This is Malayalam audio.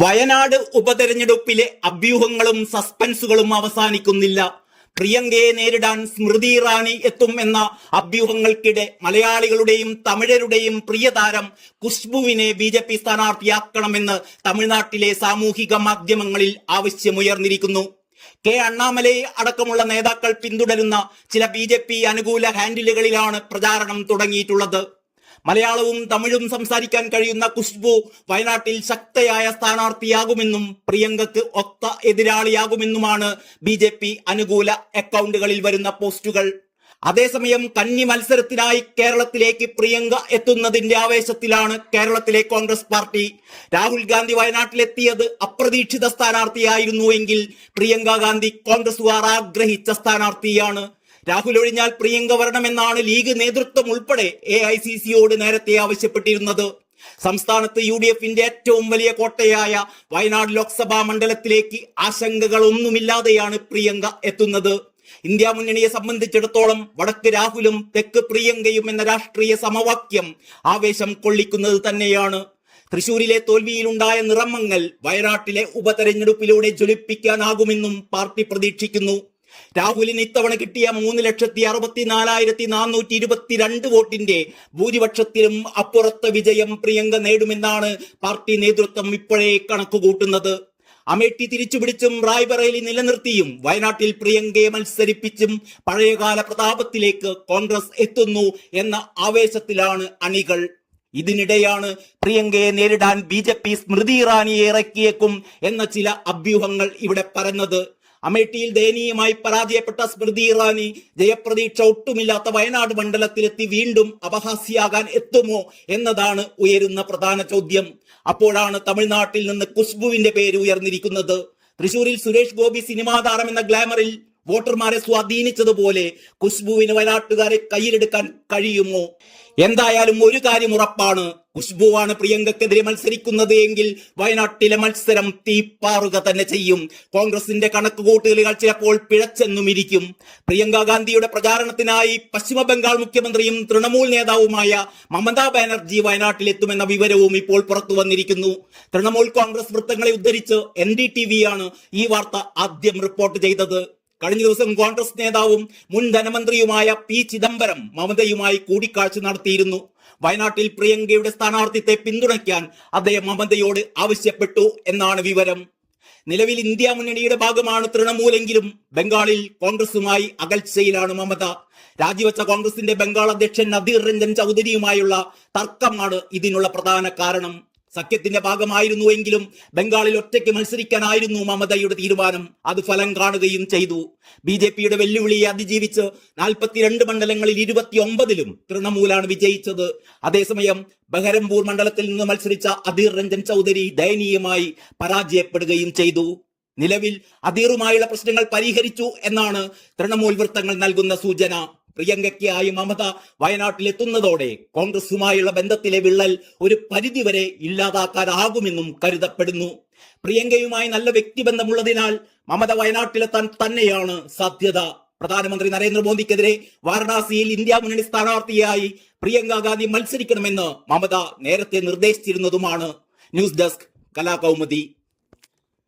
വയനാട് ഉപതെരഞ്ഞെടുപ്പിലെ അഭ്യൂഹങ്ങളും സസ്പെൻസുകളും അവസാനിക്കുന്നില്ല. പ്രിയങ്കയെ നേരിടാൻ സ്മൃതി ഇറാനി എത്തും എന്ന അഭ്യൂഹങ്ങൾക്കിടെ മലയാളികളുടെയും തമിഴരുടെയും പ്രിയതാരം ഖുശ്ബുവിനെ BJP സ്ഥാനാർത്ഥിയാക്കണമെന്ന് തമിഴ്നാട്ടിലെ സാമൂഹിക മാധ്യമങ്ങളിൽ ആവശ്യമുയർന്നിരിക്കുന്നു. കെ അണ്ണാമലയെ അടക്കമുള്ള നേതാക്കൾ പിന്തുടരുന്ന ചില BJP അനുകൂല ഹാൻഡിലുകളിലാണ് പ്രചാരണം തുടങ്ങിയിട്ടുള്ളത്. മലയാളവും തമിഴും സംസാരിക്കാൻ കഴിയുന്ന ഖുശ്ബു വയനാട്ടിൽ ശക്തയായ സ്ഥാനാർത്ഥിയാകുമെന്നും പ്രിയങ്കക്ക് ഒത്ത എതിരാളിയാകുമെന്നുമാണ് BJP അനുകൂല അക്കൗണ്ടുകളിൽ വരുന്ന പോസ്റ്റുകൾ. അതേസമയം കന്നി മത്സരത്തിനായി കേരളത്തിലേക്ക് പ്രിയങ്ക എത്തുന്നതിന്റെ ആവേശത്തിലാണ് കേരളത്തിലെ കോൺഗ്രസ് പാർട്ടി. രാഹുൽ ഗാന്ധി വയനാട്ടിലെത്തിയത് അപ്രതീക്ഷിത സ്ഥാനാർത്ഥിയായിരുന്നുവെങ്കിൽ പ്രിയങ്ക ഗാന്ധി കോൺഗ്രസുകാർ ആഗ്രഹിച്ച സ്ഥാനാർത്ഥിയാണ്. രാഹുൽ ഒഴിഞ്ഞാൽ പ്രിയങ്ക വരണമെന്നാണ് ലീഗ് നേതൃത്വം ഉൾപ്പെടെ AICCയോട് നേരത്തെ ആവശ്യപ്പെട്ടിരുന്നത്. സംസ്ഥാനത്ത് UDFന്റെ ഏറ്റവും വലിയ കോട്ടയായ വയനാട് ലോക്സഭാ മണ്ഡലത്തിലേക്ക് ആശങ്കകളൊന്നുമില്ലാതെയാണ് പ്രിയങ്ക എത്തുന്നത്. ഇന്ത്യ മുന്നണിയെ സംബന്ധിച്ചിടത്തോളം വടക്ക് രാഹുലും തെക്ക് പ്രിയങ്കയും എന്ന രാഷ്ട്രീയ സമവാക്യം ആവേശം കൊള്ളിക്കുന്നത് തന്നെയാണ്. തൃശൂരിലെ തോൽവിയിലുണ്ടായ നിറമങ്ങൽ വയനാട്ടിലെ ഉപതെരഞ്ഞെടുപ്പിലൂടെ ജ്വലിപ്പിക്കാനാകുമെന്നും പാർട്ടി പ്രതീക്ഷിക്കുന്നു. രാഹുലിന് ഇത്തവണ കിട്ടിയ 3,64,422 വോട്ടിന്റെ ഭൂരിപക്ഷത്തിലും അപ്പുറത്തെ വിജയം പ്രിയങ്ക നേടുമെന്നാണ് പാർട്ടി നേതൃത്വം ഇപ്പോഴേ കണക്കുകൂട്ടുന്നത്. അമേഠി തിരിച്ചുപിടിച്ചും റായ്ബറേലി നിലനിർത്തിയും വയനാട്ടിൽ പ്രിയങ്കയെ മത്സരിപ്പിച്ചും പഴയകാല പ്രതാപത്തിലേക്ക് കോൺഗ്രസ് എത്തുന്നു എന്ന ആവേശത്തിലാണ് അണികൾ. ഇതിനിടെയാണ് പ്രിയങ്കയെ നേരിടാൻ BJP സ്മൃതി ഇറാനിയെ ഇറക്കിയേക്കും എന്ന ചില അഭ്യൂഹങ്ങൾ ഇവിടെ പരന്നത്. അമേഠിയിൽ ദയനീയമായി പരാജയപ്പെട്ട സ്മൃതി ഇറാനി ജയപ്രതീക്ഷ ഒട്ടുമില്ലാത്ത വയനാട് മണ്ഡലത്തിലെത്തി വീണ്ടും അപഹാസ്യാകാൻ എത്തുമോ എന്നതാണ് ഉയരുന്ന പ്രധാന ചോദ്യം. അപ്പോഴാണ് തമിഴ്നാട്ടിൽ നിന്ന് ഖുശ്ബുവിന്റെ പേര് ഉയർന്നിരിക്കുന്നത്. തൃശൂരിൽ സുരേഷ് ഗോപി സിനിമാ താരം എന്ന ഗ്ലാമറിൽ വോട്ടർമാരെ സ്വാധീനിച്ചതുപോലെ ഖുശ്ബുവിന് വയനാട്ടുകാരെ കയ്യിലെടുക്കാൻ കഴിയുമോ? എന്തായാലും ഒരു കാര്യം ഉറപ്പാണ്, ഖുശ്ബുവാണ് പ്രിയങ്കക്കെതിരെ മത്സരിക്കുന്നത് എങ്കിൽ വയനാട്ടിലെ മത്സരം തീപ്പാറുക തന്നെ ചെയ്യും. കോൺഗ്രസിന്റെ കണക്കുകൂട്ടലുകൾ ചിലപ്പോൾ പിഴച്ചെന്നുമിരിക്കും. പ്രിയങ്ക ഗാന്ധിയുടെ പ്രചാരണത്തിനായി പശ്ചിമ ബംഗാൾ മുഖ്യമന്ത്രിയും തൃണമൂൽ നേതാവുമായ മമതാ ബാനർജി വയനാട്ടിലെത്തുമെന്ന വിവരവും ഇപ്പോൾ പുറത്തു വന്നിരിക്കുന്നു. തൃണമൂൽ കോൺഗ്രസ് വൃത്തങ്ങളെ ഉദ്ധരിച്ച് NDTV ആണ് ഈ വാർത്ത ആദ്യം റിപ്പോർട്ട് ചെയ്തത്. കഴിഞ്ഞ ദിവസം കോൺഗ്രസ് നേതാവും മുൻ ധനമന്ത്രിയുമായ P ചിദംബരം മമതയുമായി കൂടിക്കാഴ്ച നടത്തിയിരുന്നു. വയനാട്ടിൽ പ്രിയങ്കയുടെ സ്ഥാനാർത്ഥിത്വത്തെ പിന്തുണയ്ക്കാൻ അദ്ദേഹം മമതയോട് ആവശ്യപ്പെട്ടു എന്നാണ് വിവരം. നിലവിൽ ഇന്ത്യ മുന്നണിയുടെ ഭാഗമാണ് തൃണമൂലെങ്കിലും ബംഗാളിൽ കോൺഗ്രസുമായി അകൽച്ചയിലാണ് മമത. രാജിവെച്ച കോൺഗ്രസിന്റെ ബംഗാൾ അധ്യക്ഷൻ അധീർ രഞ്ജൻ ചൗധരിയുമായുള്ള തർക്കമാണ് ഇതിനുള്ള പ്രധാന കാരണം. സഖ്യത്തിന്റെ ഭാഗമായിരുന്നുവെങ്കിലും ബംഗാളിൽ ഒറ്റയ്ക്ക് മത്സരിക്കാനായിരുന്നു മമതയുടെ തീരുമാനം. അത് ഫലം കാണുകയും ചെയ്തു. BJPയുടെ വെല്ലുവിളിയെ അതിജീവിച്ച് 42 മണ്ഡലങ്ങളിൽ 29ലും തൃണമൂലാണ് വിജയിച്ചത്. അതേസമയം ബഹരംപൂർ മണ്ഡലത്തിൽ നിന്ന് മത്സരിച്ച അധീർ രഞ്ജൻ ചൗധരി ദയനീയമായി പരാജയപ്പെടുകയും ചെയ്തു. നിലവിൽ അധീറുമായുള്ള പ്രശ്നങ്ങൾ പരിഹരിച്ചു എന്നാണ് തൃണമൂൽ വൃത്തങ്ങൾ നൽകുന്ന സൂചന. പ്രിയങ്കയ്ക്കായി മമത വയനാട്ടിലെത്തുന്നതോടെ കോൺഗ്രസുമായുള്ള ബന്ധത്തിലെ വിള്ളൽ ഒരു പരിധിവരെ ഇല്ലാതാക്കാനാകുമെന്നും കരുതപ്പെടുന്നു. പ്രിയങ്കയുമായി നല്ല വ്യക്തിബന്ധമുള്ളതിനാൽ മമത വയനാട്ടിലെത്താൻ തന്നെയാണ് സാധ്യത. പ്രധാനമന്ത്രി നരേന്ദ്രമോദിക്കെതിരെ വാരണാസിയിൽ ഇന്ത്യ മുന്നണി സ്ഥാനാർത്ഥിയായി പ്രിയങ്ക ഗാന്ധി മത്സരിക്കണമെന്ന് മമത നേരത്തെ നിർദ്ദേശിച്ചിരുന്നതുമാണ്. News desk Kalakaumudi.